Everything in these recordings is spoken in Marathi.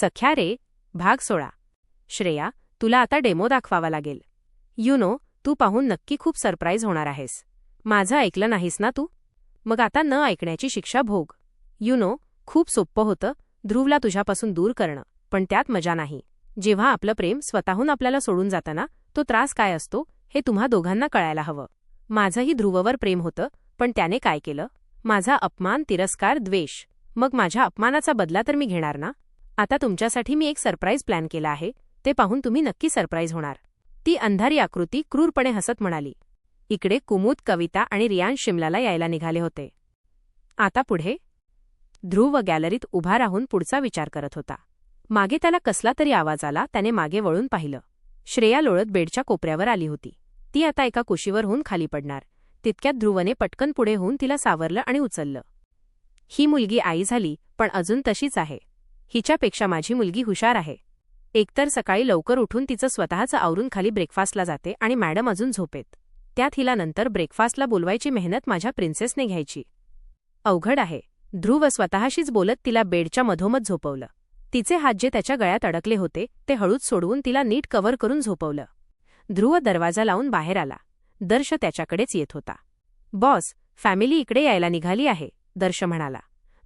सख्या रे, भाग 16. श्रेया, तुला आता डेमो दाखवावा लागेल. तू पाहून नक्की खूप सरप्राईज होणार आहेस. माझं ऐकलं नाहीस ना तू? मग आता न ऐकण्याची शिक्षा भोग. खूप सोपं होतं ध्रुवला तुझ्यापासून दूर करणं, पण त्यात मजा नाही. जेव्हा आपलं प्रेम स्वतःहून आपल्याला सोडून जातं ना, तो त्रास काय असतो हे तुम्हा दोघांना कळायला हवं. माझंही ध्रुववर प्रेम होतं, पण त्याने काय केलं? माझा अपमान, तिरस्कार, द्वेष. मग माझ्या अपमानाचा बदला तर मी घेणार ना. आता तुमच्यासाठी मी एक सरप्राईज प्लॅन केला आहे, ते पाहून तुम्ही नक्की सरप्राईज होणार. ती अंधारी आकृती क्रूरपणे हसत म्हणाली. इकडे कुमुद, कविता आणि रियांश शिमलाला यायला निघाले होते. आता पुढे? ध्रुव गॅलरीत उभा राहून पुढचा विचार करत होता. मागे त्याला कसला तरी आवाज आला. त्याने मागे वळून पाहिलं. श्रेया लोळत बेडच्या कोपऱ्यावर आली होती. ती आता एका कुशीवर होऊन खाली पडणार. तितक्यात ध्रुवने पटकन पुढे होऊन तिला सावरलं आणि उचललं. ही मुलगी आई झाली, पण अजून तशीच आहे. हिच्यापेक्षा माझी मुलगी हुशार आहे. एकतर सकाळी लवकर उठून तिचं स्वतःचं आवरून खाली ब्रेकफास्टला जाते आणि मॅडम अजून झोपेत. त्यात हिला नंतर ब्रेकफास्टला बोलवायची मेहनत माझ्या प्रिन्सेसने घ्यायची. अवघड आहे. ध्रुव स्वतःशीच बोलत तिला बेडच्या मधोमध झोपवलं. तिचे हात जे त्याच्या गळ्यात अडकले होते ते हळूच सोडवून तिला नीट कव्हर करून झोपवलं. ध्रुव दरवाजा लावून बाहेर आला. दर्श त्याच्याकडेच येत होता. बॉस, फॅमिली इकडे यायला निघाली आहे, दर्श म्हणाला.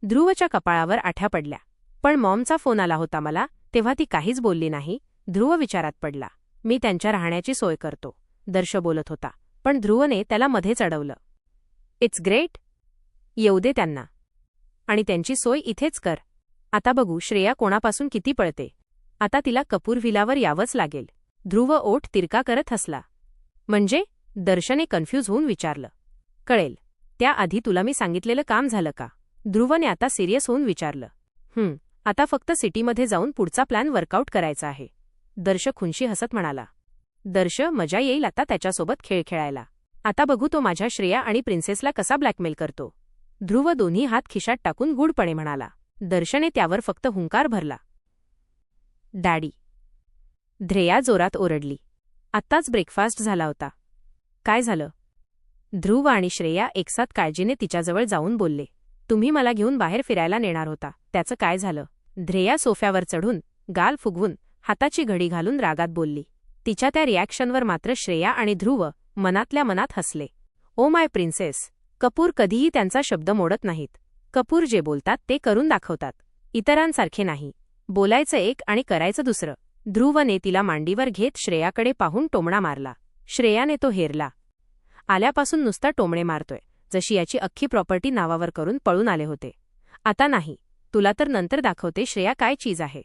ध्रुवच्या कपाळावर आठ्या पडल्या. पण मॉमचा फोन आला होता मला, तेव्हा ती काहीच बोलली नाही. ध्रुव विचारात पडला. मी त्यांच्या राहण्याची सोय करतो, दर्श बोलत होता. पण ध्रुवने त्याला मध्येच अडवलं. It's great. येऊ दे त्यांना. आणि त्यांची सोय इथेच कर. आता बघू श्रेया कोणापासून किती पळते. आता तिला कपूर व्हिलावर यावंच लागेल. ध्रुव ओठ तिरका करत हसला. म्हणजे? दर्शने कन्फ्यूज होऊन विचारलं. कळेल. त्याआधी तुला मी सांगितलेलं काम झालं का? ध्रुवने आता सिरियस होऊन विचारलं. आता फक्त सिटीमध्ये जाऊन पुढचा प्लॅन वर्कआउट करायचा आहे, दर्श खुनशी हसत म्हणाला. दर्श, मजा येईल आता त्याच्यासोबत खेळ खेळायला. आता बघू तो माझ्या श्रेया आणि प्रिन्सेसला कसा ब्लॅकमेल करतो. ध्रुव दोन्ही हात खिशात टाकून गूढपणे म्हणाला. दर्शने त्यावर फक्त हुंकार भरला. डॅडी. ध्रेया जोरात ओरडली. आत्ताच ब्रेकफास्ट झाला होता. काय झालं? ध्रुव आणि श्रेया एकसाथ काळजीने तिच्याजवळ जाऊन बोलले. तुम्ही मला घेऊन बाहेर फिरायला नेणार होता, त्याचं काय झालं? ध्रेया सोफ्यावर चढून, गाल फुगवून, हाताची घडी घालून रागात बोलली. तिच्या त्या रिॲक्शनवर मात्र श्रेया आणि ध्रुव मनातल्या मनात हसले. Oh my princess. कपूर कधीही त्यांचा शब्द मोडत नाहीत. कपूर जे बोलतात ते करून दाखवतात. इतरांसारखे नाही. बोलायचं एक आणि करायचं दुसरं. ध्रुवने तिला मांडीवर घेत श्रेयाकडे पाहून टोमणा मारला. श्रेयाने तो हेरला. आल्यापासून नुसता टोमणे मारतोय, जशी याची अख्खी प्रॉपर्टी नावावर करून पळून आले होते. आता नाही, तुला तर नंतर दाखवते श्रेया काय चीज आहे.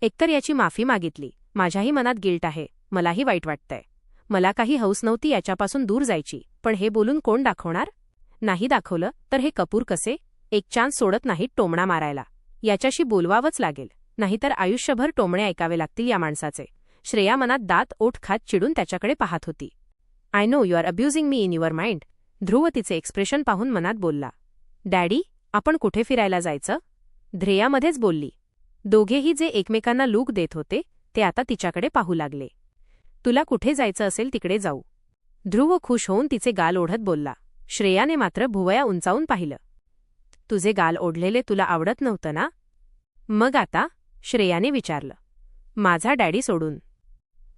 एकतर याची माफी मागितली. माझ्याही मनात गिल्ट आहे. मलाही वाईट वाटतंय. मला काही हौस नव्हती याच्यापासून दूर जायची, पण हे बोलून कोण दाखवणार? नाही दाखवलं तर हे कपूर कसे एक चान्स सोडत नाहीत टोमणा मारायला. याच्याशी बोलवावंच लागेल, नाहीतर आयुष्यभर टोमणे ऐकावे लागतील या माणसाचे. श्रेया मनात दात ओठ खात चिडून त्याच्याकडे पाहत होती. I know you are abusing me in your mind. Dhruv तिचे एक्सप्रेशन पाहून मनात बोलला. डॅडी, आपण कुठे फिरायला जायचं? ध्रेयामध्येच बोलली. दोघेही जे एकमेकांना लूक देत होते ते आता तिच्याकडे पाहू लागले. तुला कुठे जायचं असेल तिकडे जाऊ. ध्रुव खुश होऊन तिचे गाल ओढत बोलला. श्रेयाने मात्र भुवया उंचावून पाहिलं. तुझे गाल ओढलेले तुला आवडत नव्हतं ना? मग आता? श्रेयाने विचारलं. माझा डॅडी सोडून.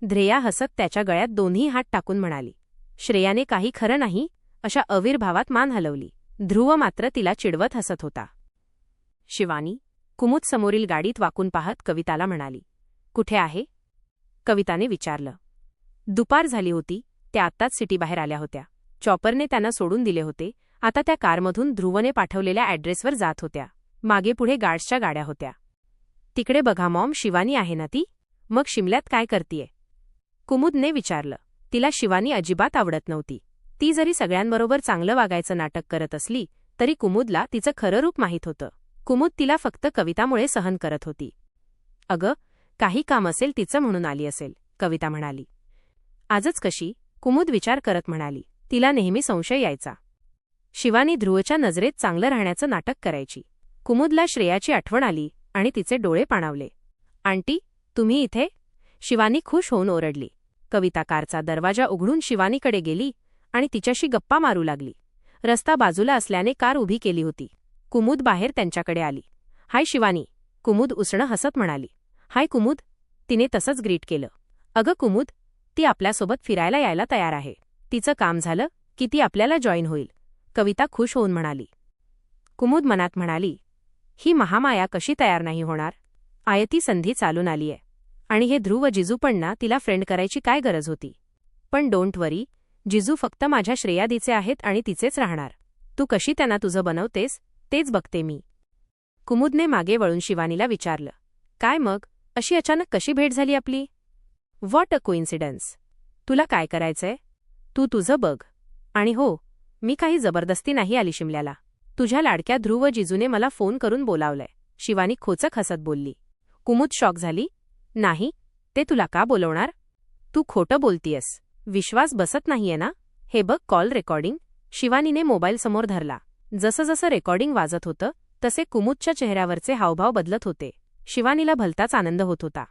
ध्रेया हसत त्याच्या गळ्यात दोन्ही हात टाकून म्हणाली. श्रेयाने काही खरं नाही अशा अविर्भावात मान हलवली. ध्रुव मात्र तिला चिडवत हसत होता. शिवानी. कुमुद समोरील गाडीत वाकून पाहत कविताला म्हणाली. कुठे आहे? कविताने विचारलं. दुपार झाली होती. त्या आत्ताच सिटीबाहेर आल्या होत्या. चॉपरने त्यांना सोडून दिले होते. आता त्या कारमधून ध्रुवने पाठवलेल्या ॲड्रेसवर जात होत्या. मागे पुढे गार्ड्सच्या गाड्या होत्या. तिकडे बघा मॉम, शिवानी आहे ना ती? मग शिमल्यात काय करतीये? कुमुदने विचारलं. तिला शिवानी अजिबात आवडत नव्हती. ती जरी सगळ्यांबरोबर चांगलं वागायचं नाटक करत असली तरी कुमुदला तिचं खरं रूप माहीत होतं. कुमुद तिला फक्त कवितामुळे सहन करत होती. अगं, काही काम असेल तिचं म्हणून आली असेल, कविता म्हणाली. आजच कशी? कुमुद विचार करत म्हणाली. तिला नेहमी संशय यायचा. शिवानी ध्रुवच्या नजरेत चांगलं राहण्याचं नाटक करायची. कुमुदला श्रेयाची आठवण आली आणि तिचे डोळे पाणावले. आंटी, तुम्ही इथे? शिवानी खुश होऊन ओरडली. कविता कारचा दरवाजा उघडून शिवानीकडे गेली आणि तिच्याशी गप्पा मारू लागली. रस्ता बाजूला असल्याने कार उभी केली होती. कुमुद बाहेर त्यांच्याकडे आली. हाय शिवानी, कुमुद उसणं हसत म्हणाली. हाय कुमुद, तिने तसंच ग्रीट केलं. अगं कुमुद, ती आपल्यासोबत फिरायला यायला तयार आहे. तिचं काम झालं की ती आपल्याला जॉईन होईल, कविता खुश होऊन म्हणाली. कुमुद मनात म्हणाली, ही महामाया कशी तयार नाही होणार. आयती संधी चालून आलीय. आणि हे ध्रुव जिजू पण ना, तिला फ्रेंड करायची काय गरज होती. पण डोंट वरी, जिजू फक्त माझ्या श्रेयादीचे आहेत आणि तिचेच राहणार. तू कशी त्यांना तुझं बनवतेस तेच बघते मी. कुमुदने मागे वळून शिवानीला विचारलं, काय मग, अशी अचानक कशी भेट झाली आपली. What a coincidence. तुला काय करायचंय तू तुझं बघ. आणि हो, मी काही जबरदस्ती नाही आली शिमल्याला. तुझ्या लाडक्या ध्रुव जिजूने मला फोन करून बोलावलंय, शिवानी खोचक हसत बोलली. कुमुद शॉक झाली. नाही, ते तुला का बोलवणार. तू खोटं बोलतीयस. विश्वास बसत नाहीये ना. हे बघ कॉल रेकॉर्डिंग. शिवानीने मोबाईल समोर धरला. जसं जसं रेकॉर्डिंग वाजत होतं तसे कुमुदच्या चेहऱ्यावरचे हावभाव बदलत होते. शिवानीला भलताच आनंद होत होता.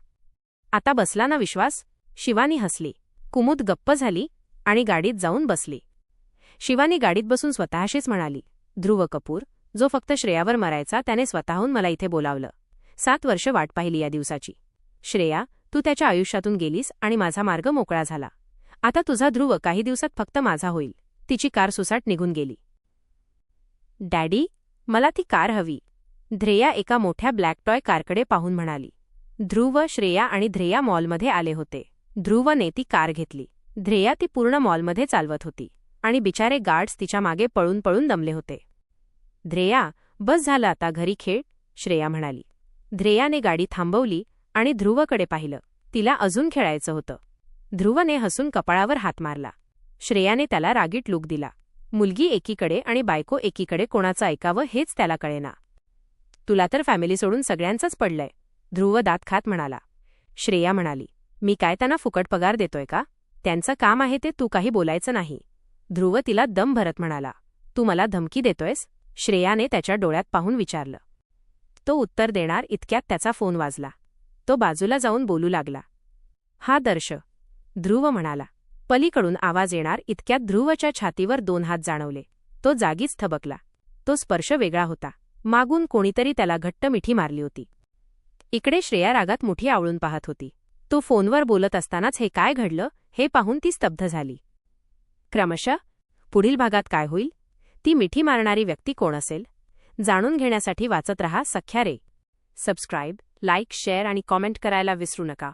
आता बसला ना विश्वास. शिवानी हसली. कुमुद गप्प झाली आणि गाडीत जाऊन बसली. शिवानी गाडीत बसून स्वतःशीच म्हणाली, ध्रुव कपूर, जो फक्त श्रेयावर मरायचा त्याने स्वतःहून मला इथे बोलावलं. 7 वर्ष वाट पाहिली या दिवसाची. श्रेया, तू त्याच्या आयुष्यातून गेलीस आणि माझा मार्ग मोकळा झाला. आता तुझा ध्रुव काही दिवसात फक्त माझा होईल. तिची कार सुसाट निघून गेली. डॅडी, मला ती कार हवी. ध्रेया एका मोठ्या ब्लॅक टॉय कारकडे पाहून म्हणाली. ध्रुव, श्रेया आणि ध्रेया मॉलमध्ये आले होते. ध्रुवने ती कार घेतली. ध्रेया ती पूर्ण मॉलमध्ये चालवत होती आणि बिचारे गार्ड्स तिच्या मागे पळून पळून दमले होते. ध्रेया, बस झालं आता, घरी खेळ, श्रेया म्हणाली. ध्रेयाने गाडी थांबवली आणि ध्रुवकडे पाहिलं. तिला अजून खेळायचं होतं. ध्रुवने हसून कपाळावर हात मारला. श्रेयाने त्याला रागीट लूक दिला. मुलगी एकीकडे आणि बायको एकीकडे, कोणाचं ऐकावं हेच त्याला कळेना. तुला तर फॅमिली सोडून सगळ्यांचंच पडलंय, ध्रुव दात खात म्हणाला. श्रेया म्हणाली, मी काय त्यांना फुकट पगार देतोय का. त्यांचं काम आहे ते, तू काही बोलायचं नाही. ध्रुव तिला दम भरत म्हणाला, तू मला धमकी देतोयस. श्रेयाने त्याच्या डोळ्यात पाहून विचारलं. तो उत्तर देणार इतक्यात त्याचा फोन वाजला. तो बाजूला जाऊन बोलू लागला. हा दर्श, ध्रुव म्हणाला. पलीकडून आवाज येणार इतक्यात ध्रुवच्या छातीवर 2 हात जाणवले. तो जागीच थबकला. तो स्पर्श वेगळा होता. मागून कोणीतरी त्याला घट्ट मिठी मारली होती. इकडे श्रेया रागात मुठी आवळून पाहत होती. तो फोनवर बोलत असतानाच हे काय घडलं हे पाहून ती स्तब्ध झाली. क्रमशः पुढील भागात काय होईल, ती मिठी मारणारी व्यक्ती कोण असेल, जाणून घेण्यासाठी वाचत रहा सख्या रे. सबस्क्राईब, लाईक, शेअर आणि कॉमेंट करायला विसरू नका.